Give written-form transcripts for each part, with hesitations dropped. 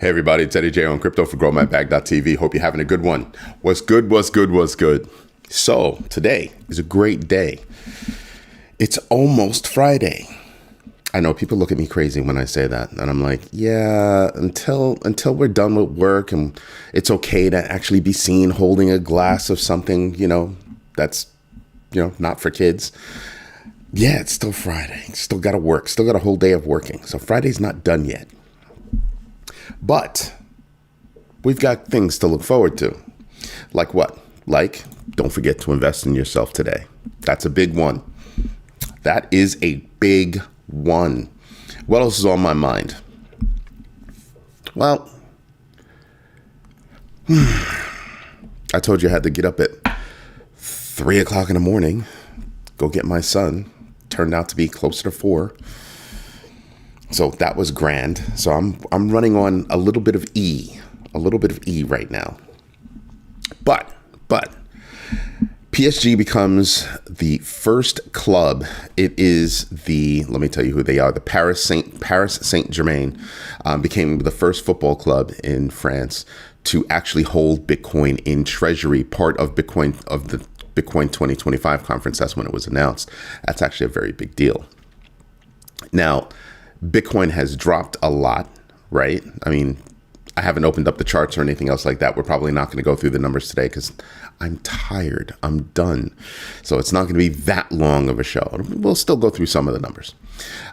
Hey everybody, it's Eddie J on Crypto for GrowMyBag.tv. Hope you're having a good one. What's good, what's good, what's good? So today is a great day. It's almost Friday. I know people look at me crazy when I say that. And I'm like, yeah, until we're done with work and it's okay to actually be seen holding a glass of something, that's, not for kids. Yeah, it's still Friday. Still got to work. Still got a whole day of working. So Friday's not done yet. But we've got things to look forward to. Like what? Like, don't forget to invest in yourself today. That's a big one. That is a big one. What else is on my mind? Well, I told you I had to get up at 3 o'clock in the morning, go get my son. Turned out to be closer to 4. So that was grand. So I'm running on a little bit of E right now. But PSG becomes the first club. It is let me tell you who they are. The Paris Saint-Germain became the first football club in France to actually hold Bitcoin in treasury, part of Bitcoin, of the Bitcoin 2025 conference. That's when it was announced. That's actually a very big deal. Now, Bitcoin has dropped a lot, right? I mean, I haven't opened up the charts or anything else like that. We're probably not going to go through the numbers today because I'm tired. I'm done. So it's not going to be that long of a show. We'll still go through some of the numbers.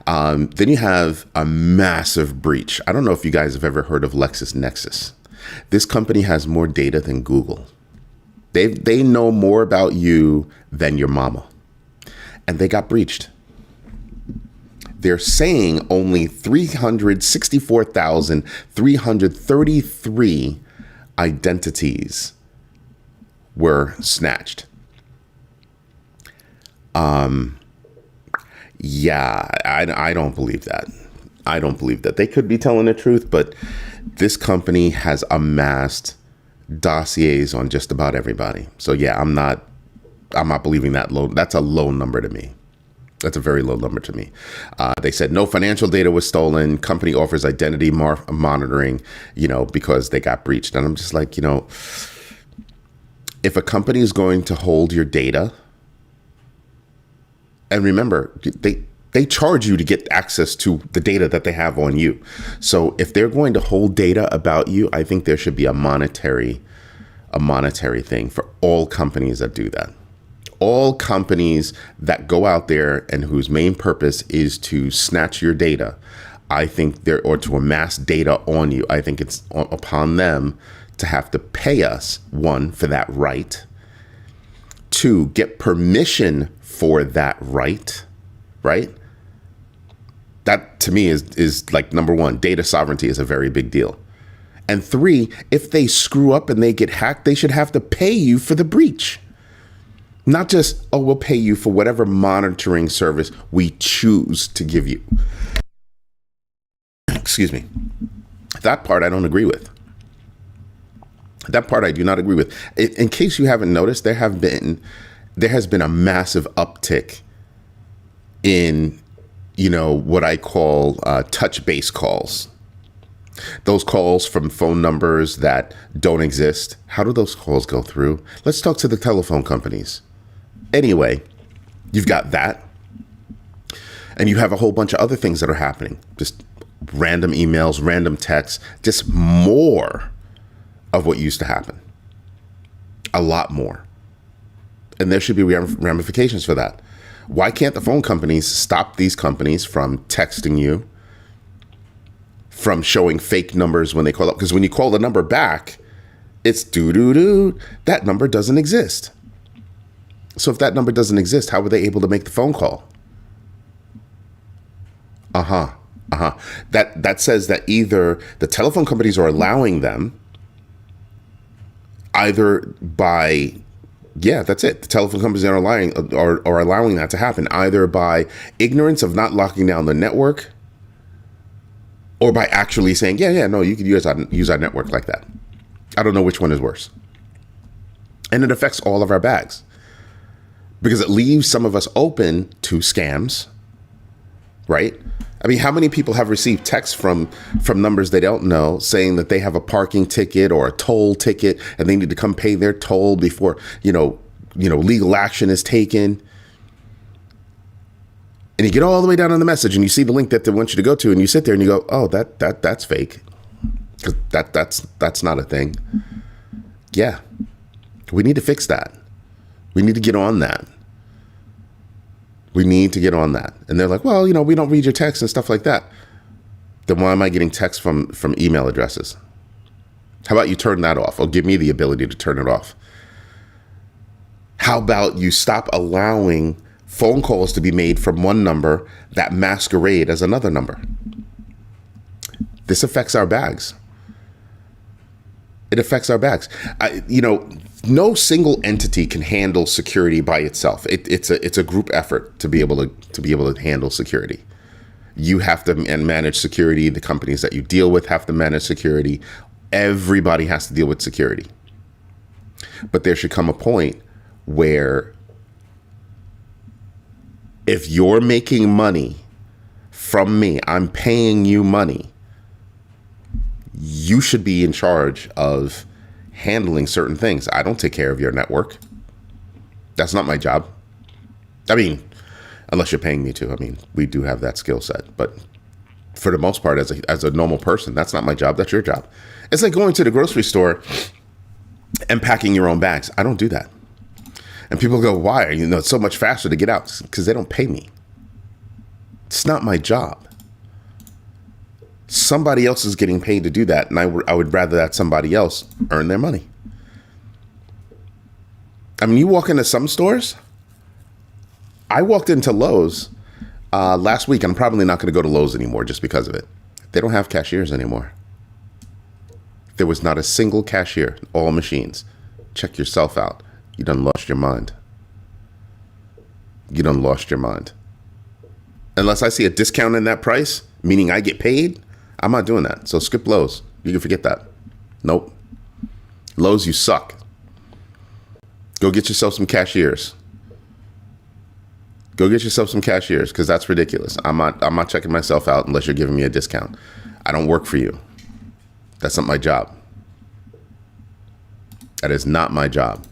Then you have a massive breach. I don't know if you guys have ever heard of LexisNexis. This company has more data than Google. They know more about you than your mama. And they got breached. They're saying only 364,333 identities were snatched. Yeah, I don't believe that. I don't believe that. They could be telling the truth, but this company has amassed dossiers on just about everybody. So yeah, I'm not believing that low. That's a low number to me. That's a very low number to me. They said no financial data was stolen. Company offers identity monitoring, because they got breached. And I'm just like, if a company is going to hold your data, and remember, they charge you to get access to the data that they have on you. So if they're going to hold data about you, I think there should be a monetary thing for all companies that do that. All companies that go out there and whose main purpose is to snatch your data, I think or to amass data on you, I think it's upon them to have to pay us, 1, for that right, 2, get permission for that right? That to me is like number 1, data sovereignty is a very big deal. And 3, if they screw up and they get hacked, they should have to pay you for the breach. Not just, we'll pay you for whatever monitoring service we choose to give you. Excuse me. That part I don't agree with. That part I do not agree with. In case you haven't noticed, there has been a massive uptick in, what I call touch-based calls. Those calls from phone numbers that don't exist. How do those calls go through? Let's talk to the telephone companies. Anyway, you've got that. And you have a whole bunch of other things that are happening. Just random emails, random texts, just more of what used to happen. A lot more. And there should be ramifications for that. Why can't the phone companies stop these companies from texting you, from showing fake numbers when they call up? Because when you call the number back, it's doo-doo-doo. That number doesn't exist. So if that number doesn't exist, how were they able to make the phone call? That says that either the telephone companies are allowing them, either by, that's it. The telephone companies are allowing that to happen, either by ignorance of not locking down the network, or by actually saying, no, you could use our network like that. I don't know which one is worse. And it affects all of our bags, because it leaves some of us open to scams, right? I mean, how many people have received texts from numbers they don't know saying that they have a parking ticket or a toll ticket and they need to come pay their toll before, legal action is taken? And you get all the way down on the message and you see the link that they want you to go to, and you sit there and you go, oh, that's fake. Because that's not a thing. Yeah. We need to fix that. We need to get on that. We need to get on that. And they're like, well, we don't read your texts and stuff like that. Then why am I getting texts from email addresses? How about you turn that off, or give me the ability to turn it off? How about you stop allowing phone calls to be made from one number that masquerade as another number? This affects our bags. It affects our bags. No single entity can handle security by itself. It's a group effort to be able to handle security. You have to manage security. The companies that you deal with have to manage security. Everybody has to deal with security. But there should come a point where if you're making money from me, I'm paying you money, you should be in charge of handling certain things. I don't take care of your network. That's not my job. I mean, unless you're paying me to. I mean, we do have that skill set. But for the most part, as a normal person, that's not my job. That's your job. It's like going to the grocery store and packing your own bags. I don't do that. And people go, why? It's so much faster to get out. Because they don't pay me. It's not my job. Somebody else is getting paid to do that, and I would rather that somebody else earn their money. I mean, you walk into some stores. I walked into Lowe's last week. I'm probably not going to go to Lowe's anymore just because of it. They don't have cashiers anymore. There was not a single cashier, all machines. Check yourself out. You done lost your mind. You done lost your mind. Unless I see a discount in that price, meaning I get paid, I'm not doing that. So skip Lowe's. You can forget that. Nope. Lowe's, you suck. Go get yourself some cashiers. Go get yourself some cashiers, because that's ridiculous. I'm not checking myself out unless you're giving me a discount. I don't work for you. That's not my job. That is not my job.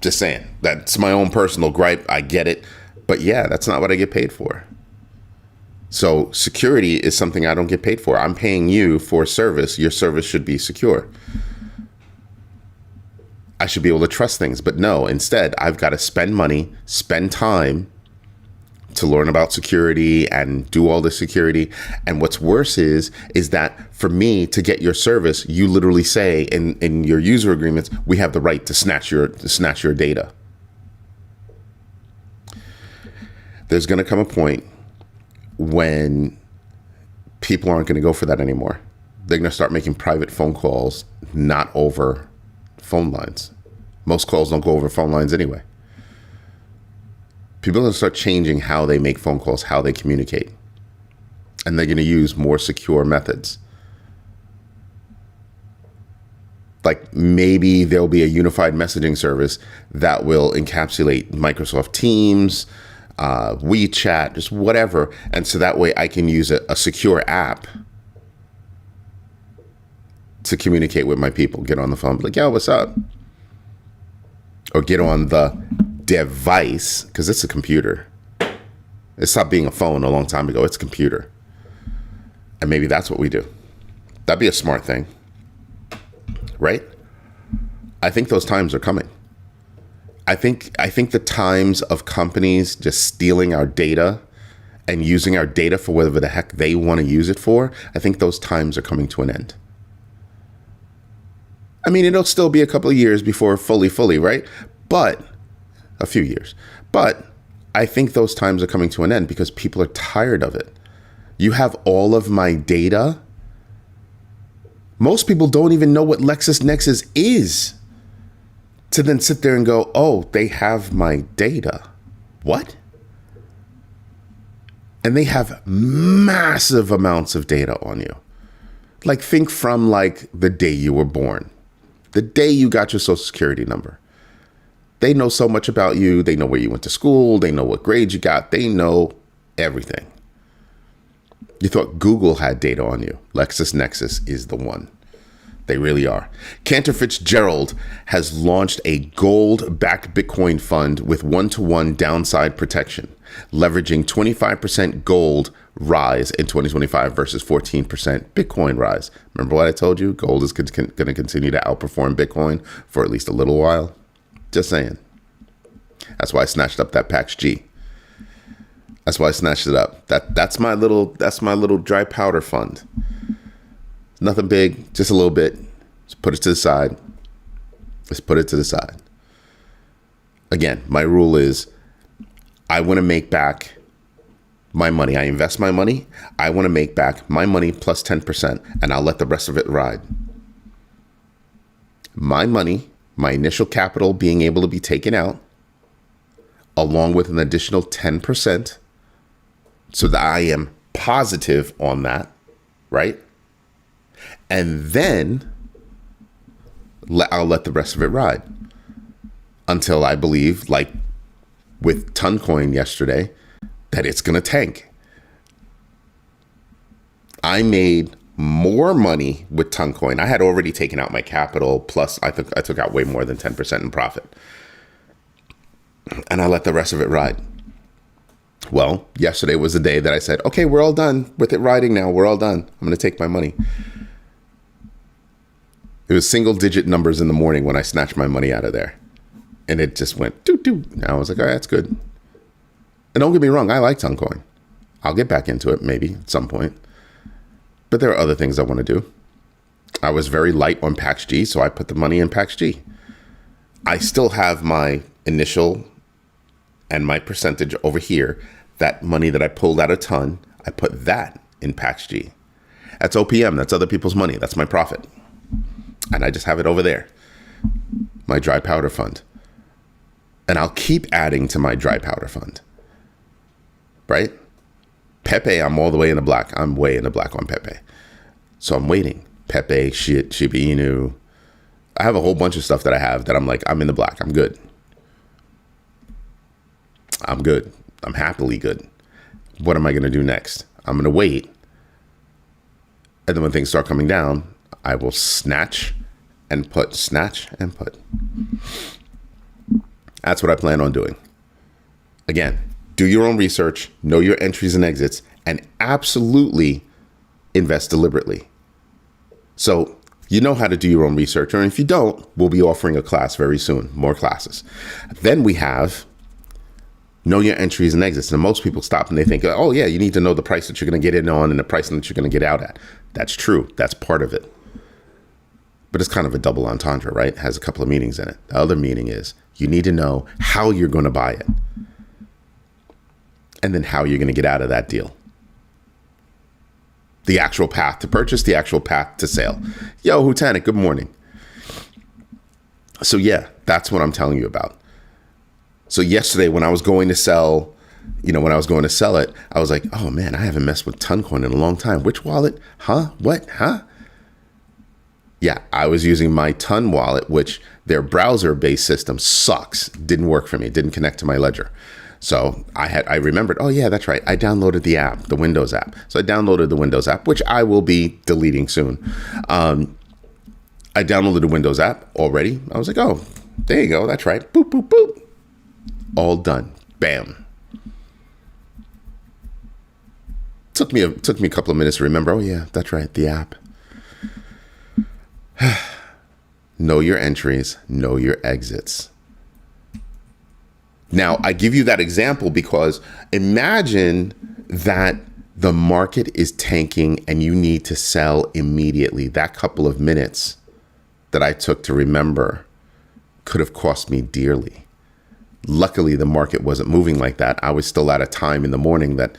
Just saying. That's my own personal gripe. I get it. But yeah, that's not what I get paid for. So security is something I don't get paid for. I'm paying you for a service. Your service should be secure. I should be able to trust things. But no, instead, I've got to spend money, spend time to learn about security and do all the security. And what's worse is that for me to get your service, you literally say in your user agreements, we have the right to snatch your data. There's going to come a point when people aren't going to go for that anymore. They're going to start making private phone calls, not over phone lines. Most calls don't go over phone lines anyway. People are going to start changing how they make phone calls, how they communicate. And they're going to use more secure methods. Like maybe there'll be a unified messaging service that will encapsulate Microsoft Teams, WeChat, just whatever. And so that way I can use a secure app to communicate with my people. Get on the phone, be like, yo, what's up? Or get on the device, because it's a computer. It stopped being a phone a long time ago. It's a computer. And maybe that's what we do. That'd be a smart thing. Right? I think those times are coming. I think the times of companies just stealing our data and using our data for whatever the heck they want to use it for, I think those times are coming to an end. I mean, it'll still be a couple of years before fully, right? But a few years. But I think those times are coming to an end because people are tired of it. You have all of my data. Most people don't even know what LexisNexis is. To then sit there and go, oh, they have my data. What? And they have massive amounts of data on you. Like think from like the day you were born, the day you got your social security number. They know so much about you. They know where you went to school. They know what grades you got. They know Everything. You thought Google had data on you. LexisNexis is the one. They really are. Cantor Fitzgerald has launched a gold-backed Bitcoin fund with one-to-one downside protection, leveraging 25% gold rise in 2025 versus 14% Bitcoin rise. Remember what I told you? Gold is going to continue to outperform Bitcoin for at least a little while. Just saying. That's why I snatched up that PAX G. That's why I snatched it up. That's my little dry powder fund. Nothing big, just a little bit. Just put it to the side. Let's put it to the side. Again, my rule is I want to make back my money. I invest my money. I want to make back my money plus 10%, and I'll let the rest of it ride. My money, my initial capital being able to be taken out, along with an additional 10%, so that I am positive on that, right? And then I'll let the rest of it ride until I believe, like with Toncoin yesterday, that it's going to tank. I made more money with Toncoin. I had already taken out my capital, plus I took out way more than 10% in profit. And I let the rest of it ride. Well, yesterday was the day that I said, okay, we're all done with it riding now. We're all done. I'm going to take my money. It was single digit numbers in the morning when I snatched my money out of there. And it just went doo doo. And I was like, all right, that's good. And don't get me wrong, I like Toncoin. I'll get back into it maybe at some point. But there are other things I want to do. I was very light on PAX G, so I put the money in PAX G. I still have my initial and my percentage over here. That money that I pulled out of Ton, I put that in PAX G. That's OPM. That's other people's money. That's my profit. And I just have it over there. My dry powder fund. And I'll keep adding to my dry powder fund. Right? Pepe, I'm all the way in the black. I'm way in the black on Pepe. So I'm waiting. Pepe, Shiba Inu. I have a whole bunch of stuff that I have that I'm like, I'm in the black. I'm good. I'm good. I'm happily good. What am I going to do next? I'm going to wait. And then when things start coming down, I will snatch and put. That's what I plan on doing. Again, do your own research, know your entries and exits, and absolutely invest deliberately. So you know how to do your own research, or if you don't, we'll be offering a class very soon, more classes. Then we have know your entries and exits. And most people stop and they think, oh yeah, you need to know the price that you're going to get in on and the price that you're going to get out at. That's true. That's part of it. But it's kind of a double entendre, right? It has a couple of meanings in it. The other meaning is you need to know how you're going to buy it. And then how you're going to get out of that deal. The actual path to purchase, the actual path to sale. Yo, Hutanic, good morning. So yeah, that's what I'm telling you about. So yesterday when I was going to sell, it, I was like, oh man, I haven't messed with Toncoin in a long time. Which wallet? Huh? What? Huh? Yeah, I was using my Ton wallet, which their browser-based system sucks. Didn't work for me. Didn't connect to my ledger. So I remembered, oh yeah, that's right. I downloaded the app, the Windows app. So I downloaded the Windows app, which I will be deleting soon. I downloaded the Windows app already. I was like, oh, there you go. That's right. Boop, boop, boop. All done. Bam. Took me a couple of minutes to remember, oh yeah, that's right, the app. Know your entries, know your exits. Now, I give you that example because imagine that the market is tanking and you need to sell immediately. That couple of minutes that I took to remember could have cost me dearly. Luckily, the market wasn't moving like that. I was still at a time in the morning that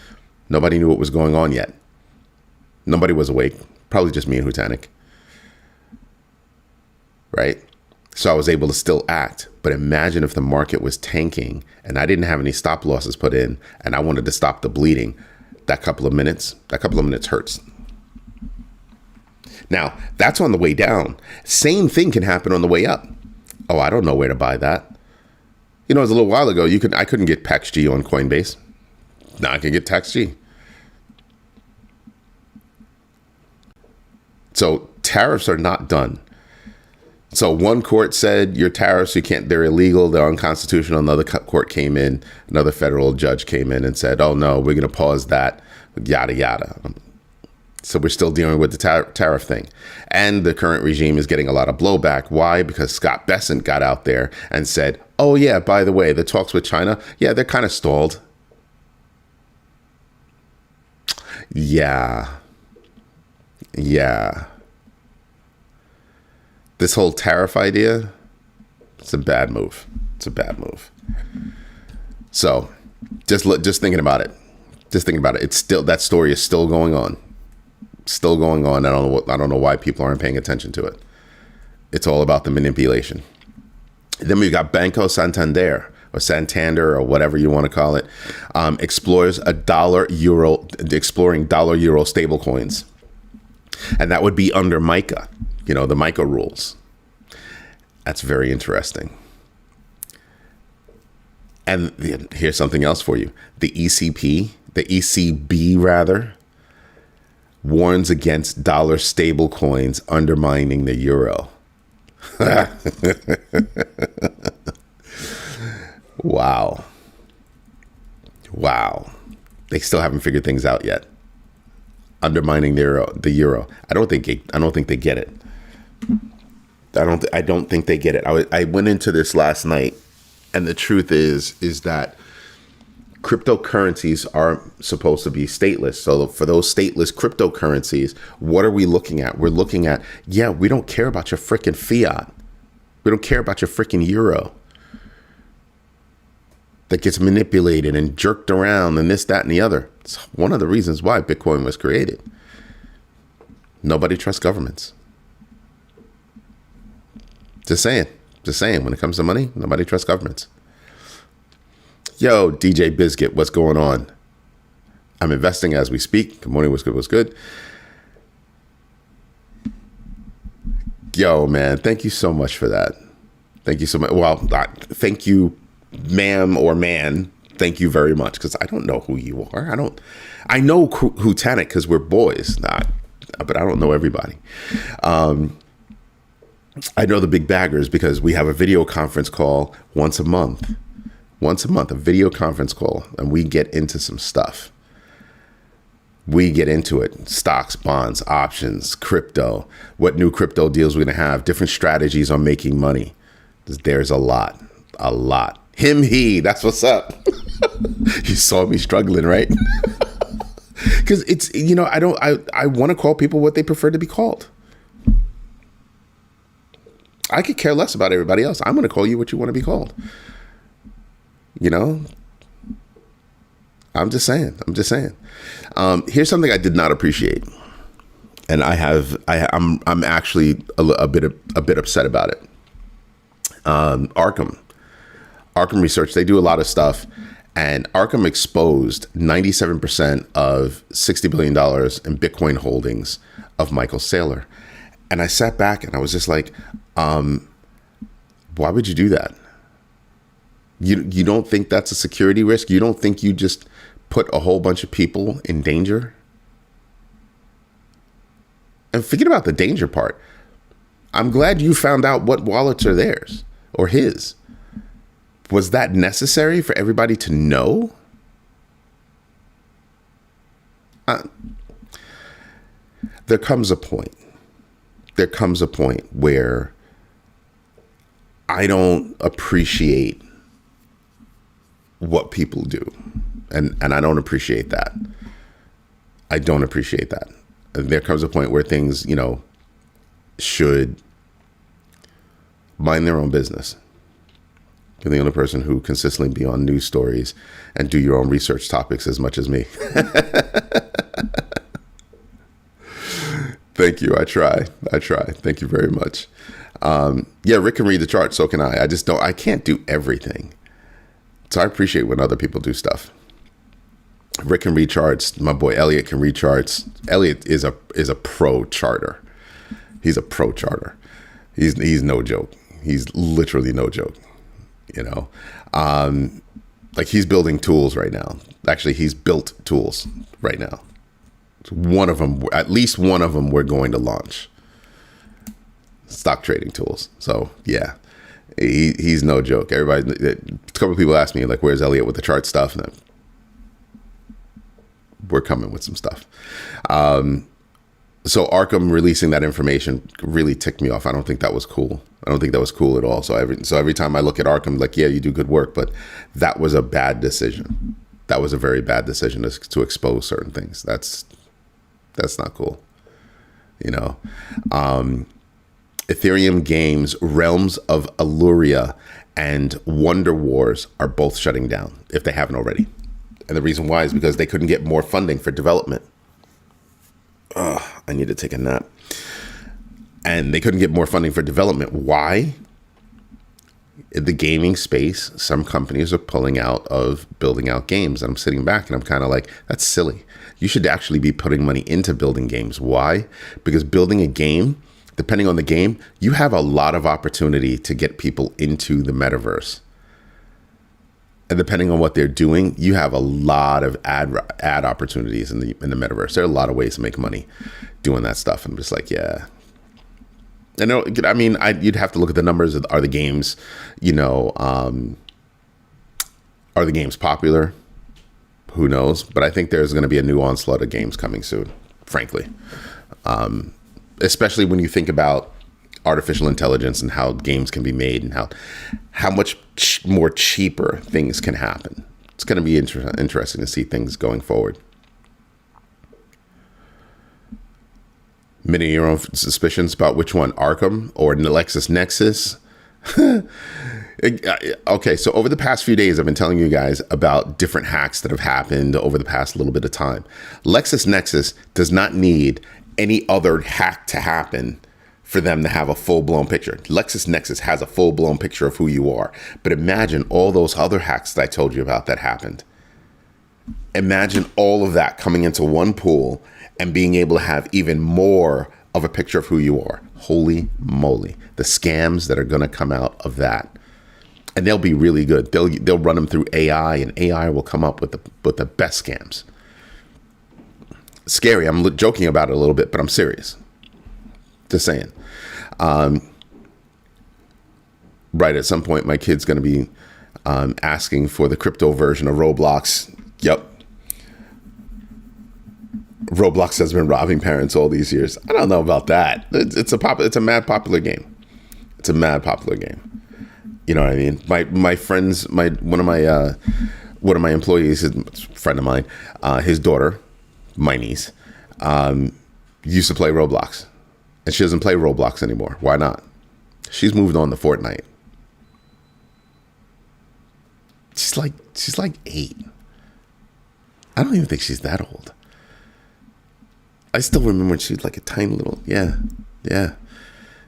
nobody knew what was going on yet. Nobody was awake. Probably just me and Hutanic. Right? So I was able to still act. But imagine if the market was tanking and I didn't have any stop losses put in and I wanted to stop the bleeding. That couple of minutes hurts. Now, that's on the way down. Same thing can happen on the way up. Oh, I don't know where to buy that. It was a little while ago. I couldn't get PAX G on Coinbase. Now I can get tax G. So tariffs are not done. So one court said your tariffs, they're illegal, they're unconstitutional. Another court came in, another federal judge came in and said, oh no, we're going to pause that, yada, yada. So we're still dealing with the tariff thing. And the current regime is getting a lot of blowback. Why? Because Scott Bessent got out there and said, oh yeah, by the way, the talks with China, yeah, they're kind of stalled. Yeah. This whole tariff idea, it's a bad move. So just thinking about it. It's still, that story is still going on. I don't know why people aren't paying attention to it. It's all about the manipulation. Then we've got Banco Santander or Santander or whatever you want to call it, explores exploring dollar-euro stablecoins. And that would be under MiCA, the MiCA rules. That's very interesting. And here's something else for you. The ECB rather, warns against dollar stablecoins undermining the euro. Wow. They still haven't figured things out yet. Undermining the euro. I don't think they get it. I don't think they get it. I went into this last night, and the truth is that cryptocurrencies are supposed to be stateless. So for those stateless cryptocurrencies, what are we looking at? We're looking at, we don't care about your freaking fiat. We don't care about your freaking euro that gets manipulated and jerked around and this, that, and the other. It's one of the reasons why Bitcoin was created. Nobody trusts governments. Just saying, when it comes to money, nobody trusts governments. Yo, DJ Biscuit, what's going on? I'm investing as we speak. Good morning, what's good? Yo, man, thank you so much for that. Thank you so much. Well, thank you, ma'am or man. Thank you very much, because I don't know who you are. I know Hutanic because we're boys, but I don't know everybody. I know the big baggers because we have a video conference call once a month, a video conference call, and we get into some stuff. We get into it. Stocks, bonds, options, crypto, what new crypto deals we're going to have, different strategies on making money. There's a lot. He, that's what's up. You saw me struggling, right? Because it's, I want to call people what they prefer to be called. I could care less about everybody else. I'm going to call you what you want to be called. I'm just saying. Here's something I did not appreciate, and I'm actually a bit upset about it. Arkham Research, they do a lot of stuff, and Arkham exposed 97% of $60 billion in Bitcoin holdings of Michael Saylor. And I sat back and I was just like, why would you do that? You don't think that's a security risk? You don't think you just put a whole bunch of people in danger? And forget about the danger part. I'm glad you found out what wallets are theirs or his. Was that necessary for everybody to know? There comes a point where I don't appreciate what people do. And I don't appreciate that. There comes a point where things, should mind their own business. You're the only person who consistently be on news stories and do your own research topics as much as me. Thank you. I try. Thank you very much. Rick can read the chart. So can I. I can't do everything. So I appreciate when other people do stuff. Rick can read charts. My boy Elliot can read charts. Elliot is a pro charter. He's a pro charter. He's no joke. He's literally no joke. Like he's building tools right now. Actually, he's built tools right now. One of them, at least one of them, we're going to launch. Stock trading tools. So yeah, he's no joke. Everybody, a couple of people ask me like, "Where's Elliot with the chart stuff?" And we're coming with some stuff. So Arkham releasing that information really ticked me off. I don't think that was cool. I don't think that was cool at all. So every time I look at Arkham, like, yeah, you do good work, but that was a bad decision. That was a very bad decision to expose certain things. That's not cool. You know. Ethereum games Realms of Illuria and Wonder Wars are both shutting down, if they haven't already. And the reason why is because they couldn't get more funding for development. I need to take a nap. And they couldn't get more funding for development. Why? In the gaming space, some companies are pulling out of building out games. And I'm sitting back and I'm kind of like, that's silly. You should actually be putting money into building games. Why? Because building a game, depending on the game, you have a lot of opportunity to get people into the metaverse. And depending on what they're doing, you have a lot of ad opportunities in the metaverse. There are a lot of ways to make money doing that stuff. I'm just like, yeah. I mean, you'd have to look at the numbers. Are the games, are the games popular? Who knows? But I think there's going to be a new onslaught of games coming soon, frankly. Especially when you think about artificial intelligence and how games can be made and how much more cheaper things can happen. It's going to be interesting to see things going forward. Many of your own suspicions about which one, Arkham or LexisNexis? Okay, so over the past few days, I've been telling you guys about different hacks that have happened over the past little bit of time. LexisNexis does not need any other hack to happen for them to have a full-blown picture. LexisNexis has a full-blown picture of who you are. But imagine all those other hacks that I told you about that happened. Imagine all of that coming into one pool and being able to have even more of a picture of who you are. Holy moly. The scams that are going to come out of that. And they'll be really good. They'll run them through AI, and AI will come up with the best scams. Scary. I'm joking about it a little bit, but I'm serious. Just saying. Right, at some point, my kid's going to be asking for the crypto version of Roblox. Yep. Roblox has been robbing parents all these years. I don't know about that. It's a mad popular game. It's a mad popular game. You know what I mean? My friends, one of my employees, a friend of mine, his daughter, my niece, used to play Roblox, and she doesn't play Roblox anymore. Why not? She's moved on to Fortnite. She's like 8. I don't even think she's that old. I still remember when she was like a tiny little, yeah.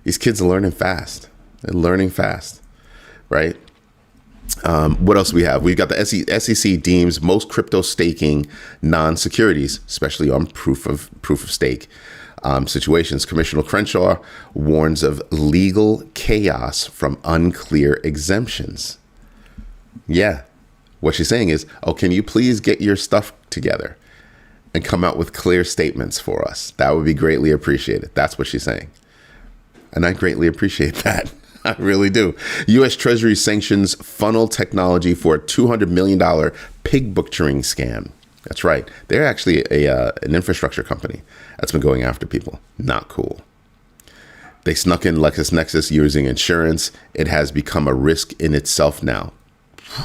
These kids are learning fast. They're learning fast, right? What else we have? We've got the SEC deems most crypto staking non-securities, especially on proof of stake situations. Commissioner Crenshaw warns of legal chaos from unclear exemptions. Yeah. What she's saying is, can you please get your stuff together and come out with clear statements for us? That would be greatly appreciated. That's what she's saying. And I greatly appreciate that. I really do. U.S. Treasury sanctions funnel technology for a $200 million pig butchering scam. That's right. They're actually an infrastructure company that's been going after people. Not cool. They snuck in LexisNexis using insurance. It has become a risk in itself now.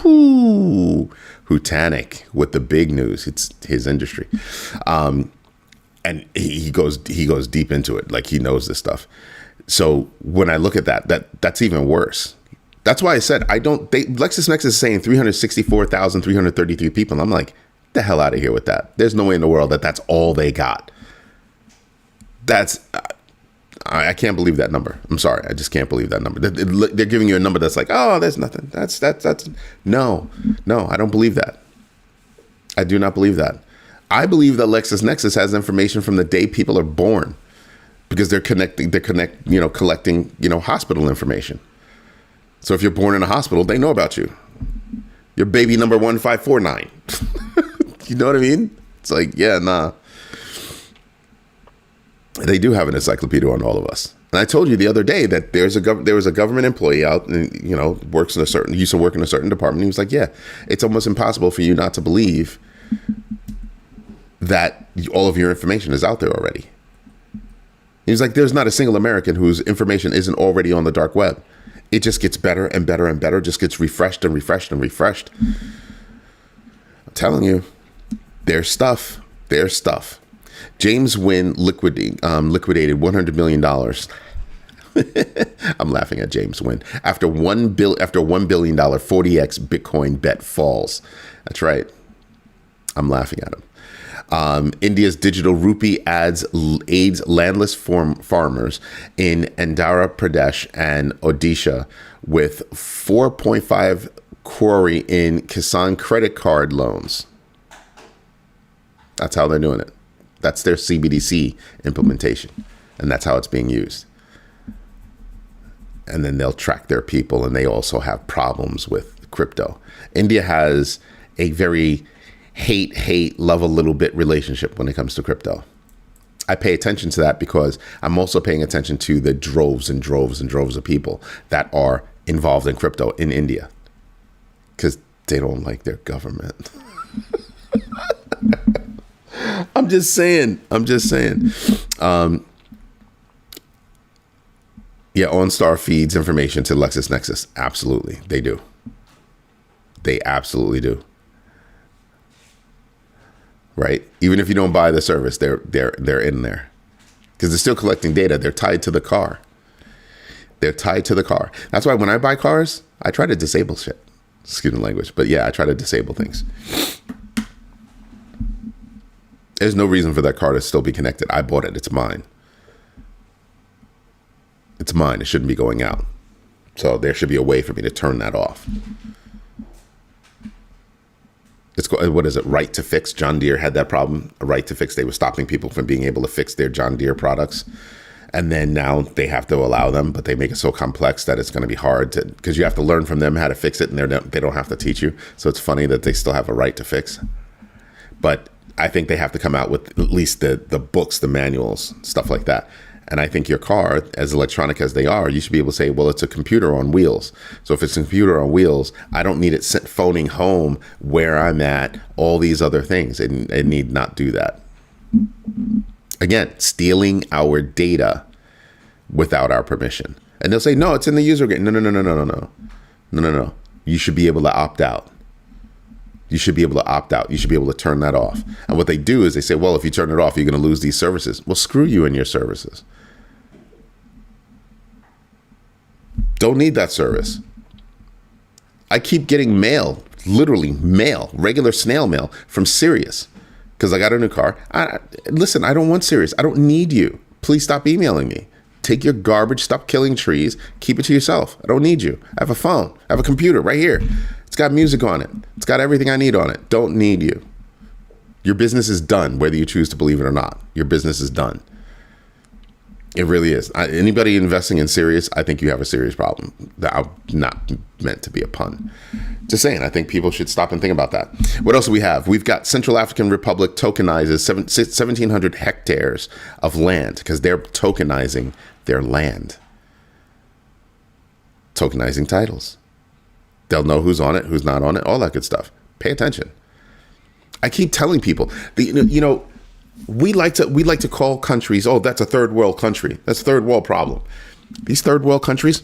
Whoo, Hutanic with the big news. It's his industry. And he goes deep into it. Like, he knows this stuff. So when I look at that's even worse. That's why I said LexisNexis is saying 364,333 people. And I'm like, the hell out of here with that. There's no way in the world that's all they got. I can't believe that number. I'm sorry. I just can't believe that number. They're giving you a number that's like, there's nothing. That's no, I don't believe that. I do not believe that. I believe that LexisNexis has information from the day people are born, because they're collecting, hospital information. So if you're born in a hospital, they know about you. Your baby number 1549. You know what I mean? It's like, yeah, nah. They do have an encyclopedia on all of us. And I told you the other day that there was a government employee out, and used to work in a certain department. He was like, yeah, it's almost impossible for you not to believe that all of your information is out there already. He was like, there's not a single American whose information isn't already on the dark web. It just gets better and better and better, just gets refreshed and refreshed and refreshed. I'm telling you, there's stuff. James Wynn liquidated $100 million. I'm laughing at James Wynn. After $1 billion 40x Bitcoin bet falls. That's right. I'm laughing at him. India's digital rupee aids landless farmers in Andhra Pradesh and Odisha with 4.5 crore in Kisan credit card loans. That's how they're doing it. That's their CBDC implementation. And that's how it's being used. And then they'll track their people, and they also have problems with crypto. India has a very hate, love a little bit relationship when it comes to crypto. I pay attention to that because I'm also paying attention to the droves and droves and droves of people that are involved in crypto in India because they don't like their government. I'm just saying. Yeah, OnStar feeds information to LexisNexis. Absolutely, they do. They absolutely do. Right? Even if you don't buy the service, they're in there because they're still collecting data. They're tied to the car. That's why when I buy cars, I try to disable shit. Excuse my language, but yeah, I try to disable things. There's no reason for that car to still be connected. I bought it. It's mine. It's mine. It shouldn't be going out. So there should be a way for me to turn that off. What is it? Right to fix. John Deere had that problem. A right to fix. They were stopping people from being able to fix their John Deere products. And then now they have to allow them, but they make it so complex that it's going to be hard to, because you have to learn from them how to fix it, and they don't have to teach you. So it's funny that they still have a right to fix. But I think they have to come out with at least the books, the manuals, stuff like that. And I think your car, as electronic as they are, you should be able to say, well, it's a computer on wheels. So if it's a computer on wheels, I don't need it phoning home where I'm at, all these other things. It need not do that. Again, stealing our data without our permission. And they'll say, no, it's in the user agreement. No. You should be able to opt out. You should be able to turn that off. And what they do is they say, well, if you turn it off, you're going to lose these services. Well, screw you and your services. Don't need that service. I keep getting mail, literally mail, regular snail mail from Sirius because I got a new car. Listen, I don't want Sirius. I don't need you. Please stop emailing me. Take your garbage, stop killing trees, keep it to yourself. I don't need you. I have a phone. I have a computer right here. It's got music on it. It's got everything I need on it. Don't need you. Your business is done, whether you choose to believe it or not. Your business is done. It really is. Anybody investing in Sirius, I think you have a serious problem. That not meant to be a pun. Just saying, I think people should stop and think about that. What else do we have? We've got Central African Republic tokenizes 1,700 hectares of land because they're tokenizing their land. Tokenizing titles. They'll know who's on it, who's not on it, all that good stuff. Pay attention. I keep telling people, we like to call countries, oh, that's a third world country. That's a third world problem. These third world countries,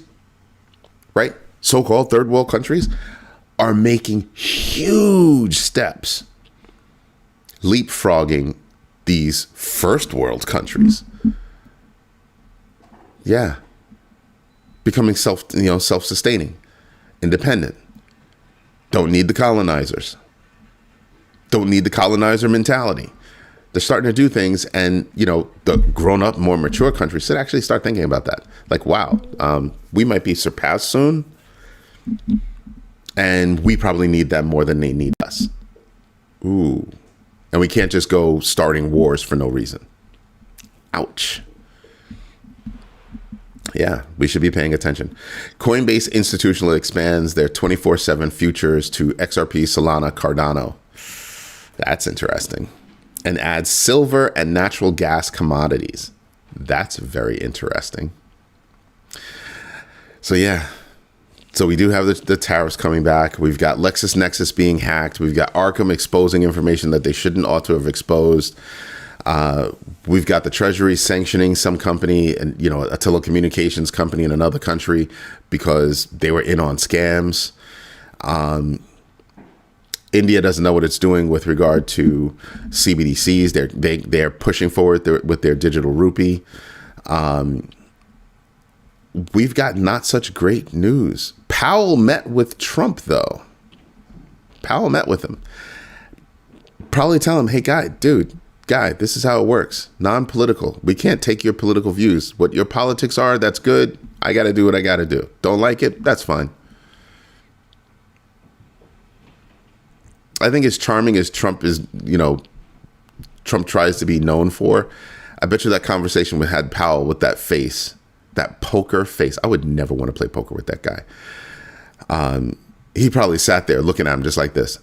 right? So-called third world countries are making huge steps leapfrogging these first world countries. Yeah. Becoming self-sustaining, independent. Don't need the colonizers. Don't need the colonizer mentality. They're starting to do things, and the grown-up, more mature countries should actually start thinking about that. Like, wow, we might be surpassed soon, and we probably need them more than they need us. Ooh, and we can't just go starting wars for no reason. Ouch. Yeah, we should be paying attention. Coinbase Institutional expands their 24/7 futures to XRP, Solana, Cardano. That's interesting. And adds silver and natural gas commodities. That's very interesting. So yeah. So we do have the tariffs coming back. We've got LexisNexis being hacked. We've got Arkham exposing information that they shouldn't ought to have exposed. We've got the Treasury sanctioning some company, and a telecommunications company in another country because they were in on scams. India doesn't know what it's doing with regard to CBDCs. They're pushing forward with their digital rupee. We've got not such great news. Powell met with Trump, though. Powell met with him. Probably tell him, hey, guy, this is how it works. Non-political. We can't take your political views. What your politics are, that's good. I got to do what I got to do. Don't like it? That's fine. I think as charming as Trump is, Trump tries to be known for, I bet you that conversation we had Powell with that face, that poker face. I would never want to play poker with that guy. He probably sat there looking at him just like this.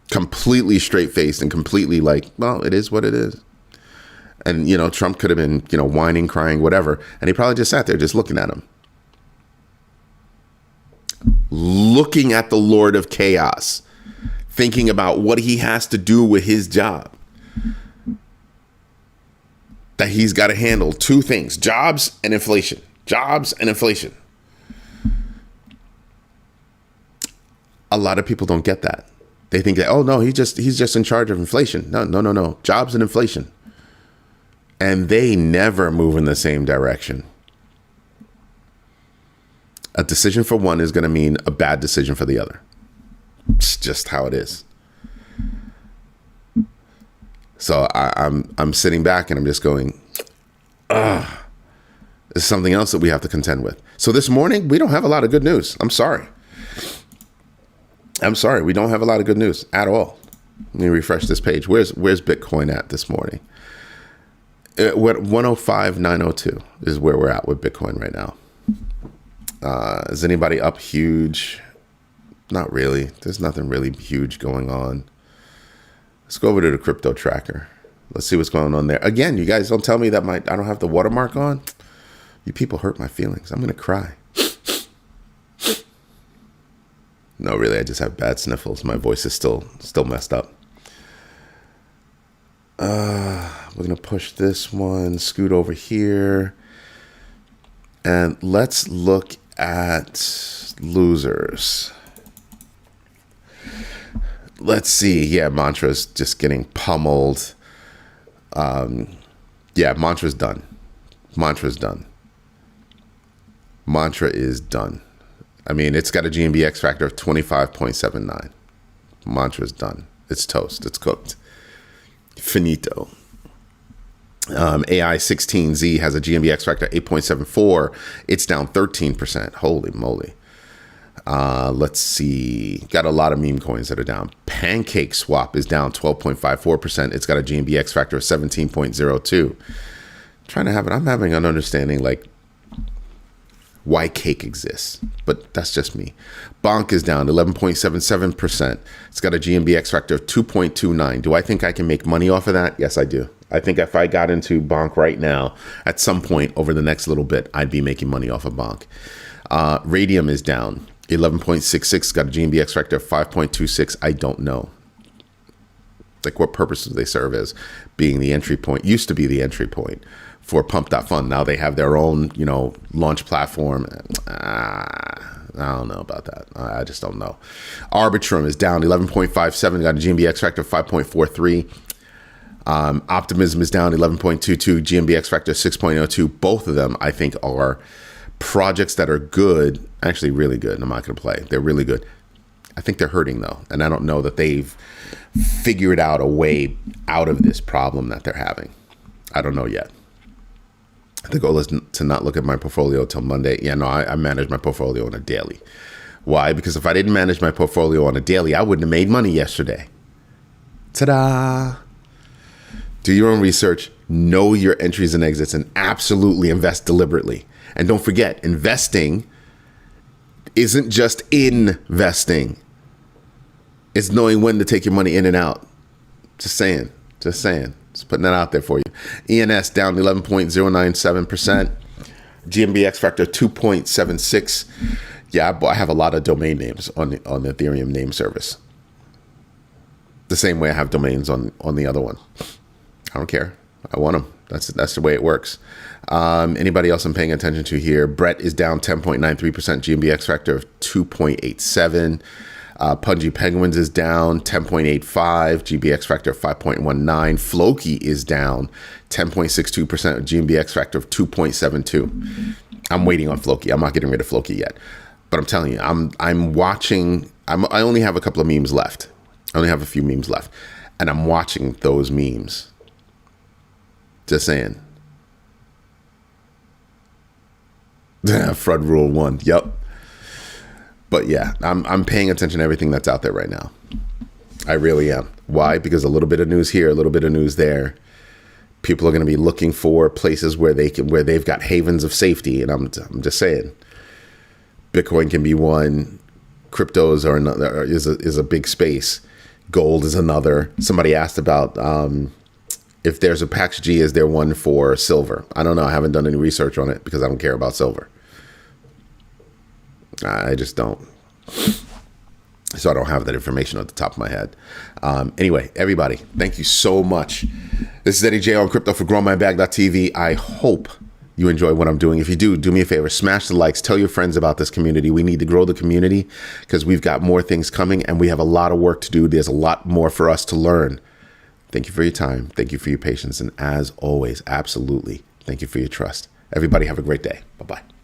Completely straight-faced and completely like, well, it is what it is. And, Trump could have been, whining, crying, whatever. And he probably just sat there just looking at him. Looking at the Lord of Chaos, thinking about what he has to do with his job. That he's got to handle two things, jobs and inflation. Jobs and inflation. A lot of people don't get that. They think that, oh no, he's just in charge of inflation. No. Jobs and inflation. And they never move in the same direction. A decision for one is going to mean a bad decision for the other. It's just how it is. So I'm sitting back and I'm just going, there's something else that we have to contend with. So this morning, we don't have a lot of good news. I'm sorry. We don't have a lot of good news at all. Let me refresh this page. Where's Bitcoin at this morning? What 105,902 is where we're at with Bitcoin right now. Is anybody up huge? Not really. There's nothing really huge going on. Let's go over to the crypto tracker. Let's see what's going on there. Again, you guys don't tell me that I don't have the watermark on. You people hurt my feelings. I'm going to cry. No, really, I just have bad sniffles. My voice is still messed up. We're going to push this one, scoot over here. And let's look at losers. Let's see. Yeah, Mantra's just getting pummeled. Mantra's done. Mantra is done. I mean, it's got a GMBX factor of 25.79. Mantra's done. It's toast. It's cooked. Finito. AI 16Z has a GMBX factor 8.74. It's down 13%. Holy moly. Let's see. Got a lot of meme coins that are down. Pancake Swap is down 12.54%. It's got a GMBX factor of 17.02. I'm having an understanding like why cake exists, but that's just me. Bonk is down 11.77%. It's got a GMBX factor of 2.29. Do I think I can make money off of that? Yes, I do. I think if I got into Bonk right now, at some point over the next little bit, I'd be making money off of Bonk. Radium is down 11.66. Got a GMBX factor of 5.26. I don't know. Like, what purpose do they serve as being the entry point? Used to be the entry point for Pump.fund. Now they have their own, launch platform. I don't know about that. I just don't know. Arbitrum is down 11.57. Got a GMBX factor of 5.43. Optimism is down 11.22. GMBX factor 6.02. Both of them, I think, are projects that are good, actually really good. I'm not going to play. They're really good. I think they're hurting, though. And I don't know that they've figured out a way out of this problem that they're having. I don't know yet. The goal is to not look at my portfolio till Monday. Yeah, no, I manage my portfolio on a daily. Why? Because if I didn't manage my portfolio on a daily, I wouldn't have made money yesterday. Ta-da! Do your own research, know your entries and exits, and absolutely invest deliberately. And don't forget, investing isn't just investing. It's knowing when to take your money in and out. Just saying. Just saying. Just putting that out there for you. ENS down 11.097%. GMBX factor 2.76. Yeah, I have a lot of domain names on the Ethereum name service. The same way I have domains on the other one. I don't care. I want them. That's the way it works. Anybody else I'm paying attention to here? Brett is down 10.93%. GMBX factor of 2.87. Pungy Penguins is down 10.85. GBX factor of 5.19. Floki is down 10.62%. GMBX factor of 2.72. I'm waiting on Floki. I'm not getting rid of Floki yet. But I'm telling you, I'm watching. I only have a couple of memes left. I only have a few memes left. And I'm watching those memes. Just saying. Frud Rule 1. Yep. But yeah, I'm paying attention to everything that's out there right now. I really am. Why? Because a little bit of news here, a little bit of news there. People are going to be looking for places where they've got havens of safety. And I'm just saying, Bitcoin can be one. Cryptos are another. Is a big space. Gold is another. Somebody asked about if there's a PAX G, is there one for silver? I don't know. I haven't done any research on it because I don't care about silver. I just don't. So I don't have that information at the top of my head. Anyway, everybody, thank you so much. This is Eddie J on Crypto for GrowMyBag.tv. I hope you enjoy what I'm doing. If you do me a favor, smash the likes, tell your friends about this community. We need to grow the community because we've got more things coming and we have a lot of work to do. There's a lot more for us to learn. Thank you for your time. Thank you for your patience. And as always, absolutely, thank you for your trust. Everybody have a great day. Bye-bye.